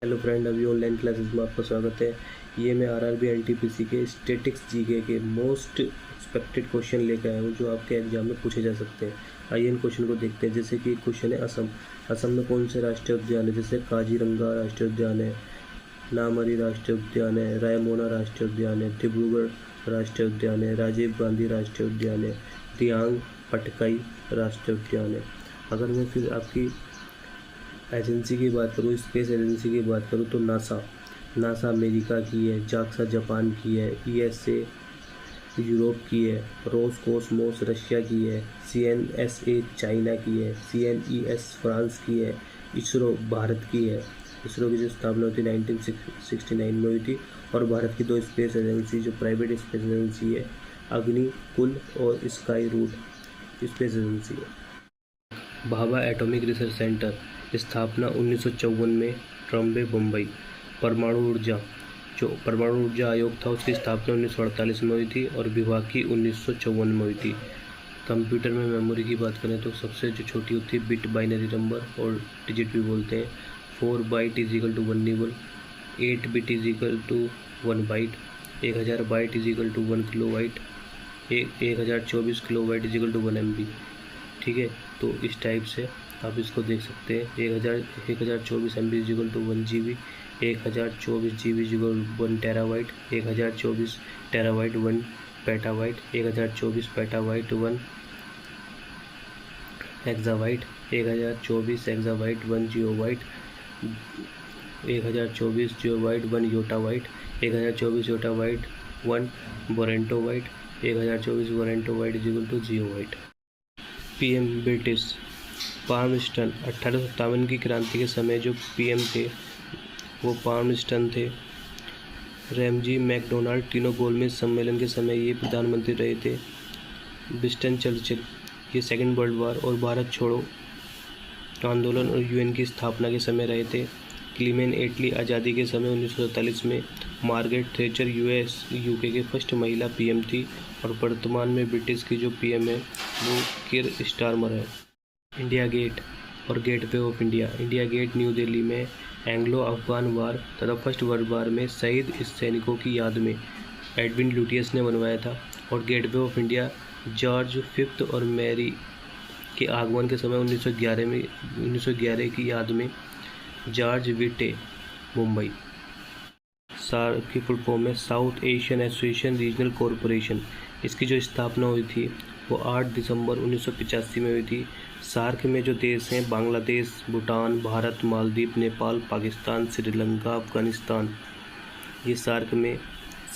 Hello friend, अभी online classes में आपका स्वागत है। ये मैं आरआरबी एनटीपीसी के स्टैटिक्स जीके के मोस्ट एक्सपेक्टेड क्वेश्चन लेकर आया हूँ जो आपके एग्जाम में पूछे जा सकते हैं। आइए इन क्वेश्चन को देखते हैं। जैसे कि क्वेश्चन है असम में कौन से राष्ट्रीय उद्यान है? जैसे काजीरंगा राष्ट्रीय उद्यान है, नामरी राष्ट्रीय उद्यान है, रायमोना राष्ट्रीय उद्यान है, डिब्रूगढ़ राष्ट्रीय उद्यान है, राजीव गांधी राष्ट्रीय उद्यान है, दियांग पटकाई राष्ट्रीय उद्यान है। अगर मैं फिर आपकी एजेंसी की बात करूँ, स्पेस एजेंसी की बात करूँ, तो नासा अमेरिका की है, जाक्सा जापान की है, ईएसए यूरोप की है, रोसकोसमोस रशिया की है, सीएनएसए चाइना की है, सीएनईएस फ्रांस की है, इसरो भारत की है। इसरो की जो स्थापना हुई थी 1969 में हुई थी। और भारत की दो स्पेस एजेंसी जो प्राइवेट स्पेस एजेंसी है, अग्निकुल और स्काई रूट स्पेस एजेंसी है। भाभा एटॉमिक रिसर्च सेंटर स्थापना 1954 में, ट्रम्बे मुंबई। परमाणु ऊर्जा आयोग था, उसकी स्थापना 1948 में हुई थी और विभाग की 1954 में हुई थी। कंप्यूटर में मेमोरी की बात करें तो सबसे जो छोटी होती है बिट बाइनरी नंबर और डिजिट भी बोलते हैं। 4 byte is equal to 1 nibble, 8 bit is equal to 1 byte, 1000 byte is equal to 1 kilo byte, 1024 kilo byte is equal to 1 MB। ठीक है, तो इस टाइप से आप इसको देख सकते हैं। 1024 MB is equal to 1 GB, 1024 GB is equal to 1 terabyte, 1024 terabyte 1 petabyte, 1024 petabyte 1 exabyte, 1024 exabyte 1 geobyte, 1024 geobyte 1 yottabyte, 1024 yottabyte 1 brontobyte, 1024 brontobyte is equal to geobyte. PM British Palmerston 1857 की क्रांति के समय जो पीएम थे वो पार्मस्टन थे। रैमजी मैकडोनाल्ड तीनों गोलमेज सम्मेलन के समय ये प्रधानमंत्री रहे थे। विंस्टन चर्चिल ये सेकेंड वर्ल्ड वॉर और भारत छोड़ो आंदोलन और यूएन की स्थापना के समय रहे थे। क्लीमेन एटली आज़ादी के समय 1947 में। मार्गरेट थैचर यूके के फर्स्ट महिला पीएम थी और वर्तमान में ब्रिटिश की जो पीएम है वो किर स्टारमर है। इंडिया गेट और gateway of India. India get new Delhi में एंग्लो अफगान वार तथा फर्स्ट वर्ल्ड वार में शहीद सैनिकों की याद में एडविन लुटियस ने बनवाया था। और gateway of India George fifth और मैरी के आगमन के समय 1911 की याद में जॉर्ज विटे मुंबई। सार्क की फुल फॉर्म है south Asian association regional corporation. इसकी जो स्थापना हुई थी वो 8 दिसंबर 1985 में हुई थी। सार्क में जो देश हैं बांग्लादेश, भूटान, भारत, मालदीव, नेपाल, पाकिस्तान, श्रीलंका, अफगानिस्तान, ये सार्क में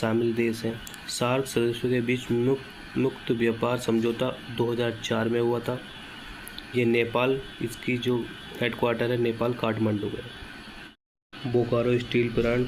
शामिल देश हैं। सार्क सदस्यों के बीच मुक्त व्यापार समझौता 2004 में हुआ था। ये नेपाल, इसकी जो हेडक्वार्टर है नेपाल काठमांडू है। बोकारो स्टील प्लांट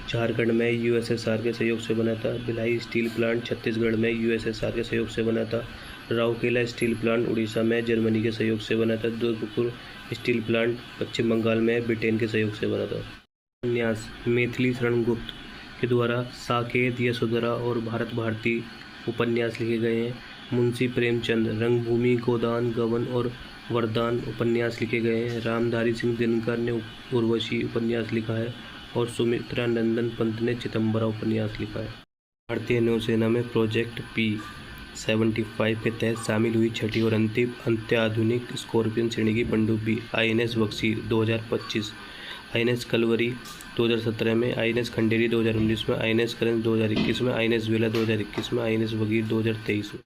झारखंड में यूएसएसआर के सहयोग से बना था। भिलाई स्टील प्लांट छत्तीसगढ़ में यूएसएसआर के सहयोग से बना था। राउरकेला स्टील प्लांट उड़ीसा में जर्मनी के सहयोग से बना था। दुर्गपुर स्टील प्लांट पश्चिम बंगाल में ब्रिटेन के सहयोग से बना था। उपन्यास मैथिली शरण गुप्त के द्वारा साकेत, यशोधरा और भारत भारती उपन्यास लिखे गए हैं। मुंशी प्रेमचंद रंगभूमि, गोदान, गबन और वरदान उपन्यास लिखे गए हैं। रामधारी सिंह दिनकर ने उर्वशी उपन्यास लिखा है और सुमित्रा नंदन पंत ने चिदम्बरा उपन्यास लिखा है। भारतीय नौसेना में प्रोजेक्ट P-75 के तहत शामिल हुई छठी और अंतिम अत्याधुनिक स्कॉर्पियन श्रेणी की पनडुब्बी INS बक्सी 2025, INS कलवरी 2017 में, INS खंडेरी 2019 में, INS करंज 2021 में, INS वेला 2021 में, INS वगीर 2023 में।